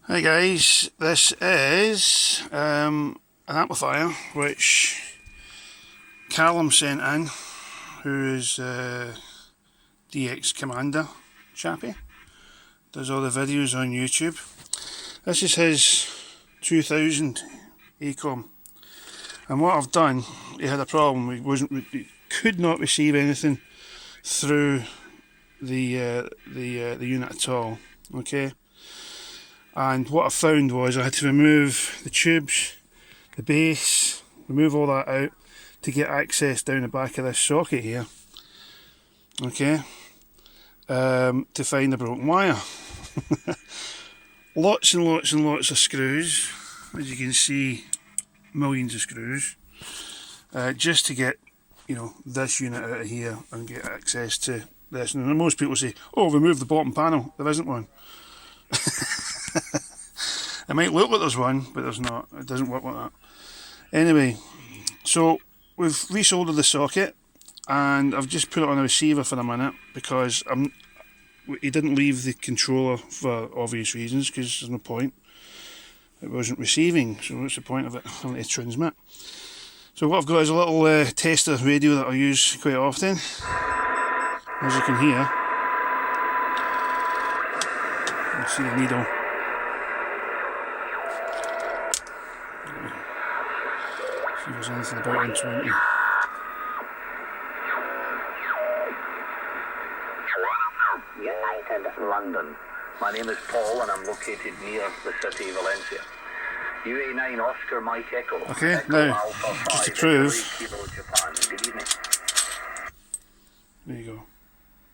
Hi guys, this is an amplifier which Callum sent in, who is DX Commander chappie, does all the videos on YouTube. This is his 2000 Acom, and what I've done, he had a problem, he could not receive anything through the unit at all, okay? And what I found was I had to remove the tubes, the base, remove all that out to get access down the back of this socket here, okay, to find the broken wire. Lots and lots and lots of screws, as you can see, millions of screws, just to get, you know, this unit out of here and get access to this. And most people say, oh, remove the bottom panel. There isn't one. It might look like there's one, but there's not. It doesn't work like that. Anyway, so we've resoldered the socket, and I've just put it on a receiver for a minute because he didn't leave the controller for obvious reasons, because there's no point. It wasn't receiving, so what's the point of it having to transmit? So what I've got is a little tester radio that I use quite often, as you can hear. You can see the needle. See if there's anything about 120. United London. My name is Paul and I'm located near the city of Valencia. UA9 Oscar Mike Echo. Okay, Echo now, Alpha just to 5, prove. Kilo, Japan. Good evening. There you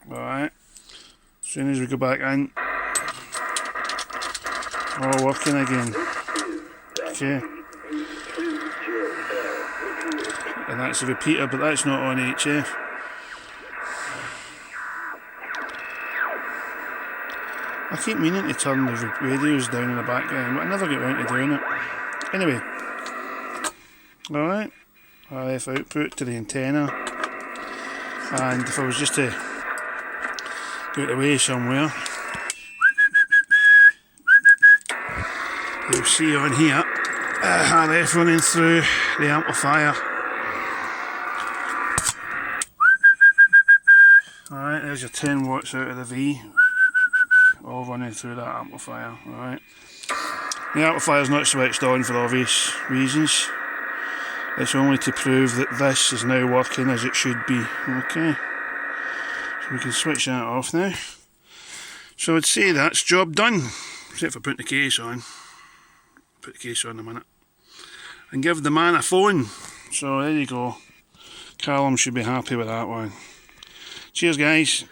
go. Alright. As soon as we go back in. All working again. Okay. And that's a repeater, but that's not on HF. I keep meaning to turn the radios down in the background, but I never get round to doing it. Anyway. Alright. RF output to the antenna. And if I was just to go it away somewhere, you'll see on here RF running through the amplifier. Alright, there's your 10 watts out of the V, all running through that amplifier. Alright, the amplifier is not switched on for obvious reasons. It's only to prove that this is now working as it should be. Okay, so we can switch that off now. So I'd say that's job done, except for putting the case on. Put the case on in a minute. And give the man a phone. So there you go. Callum should be happy with that one. Cheers guys.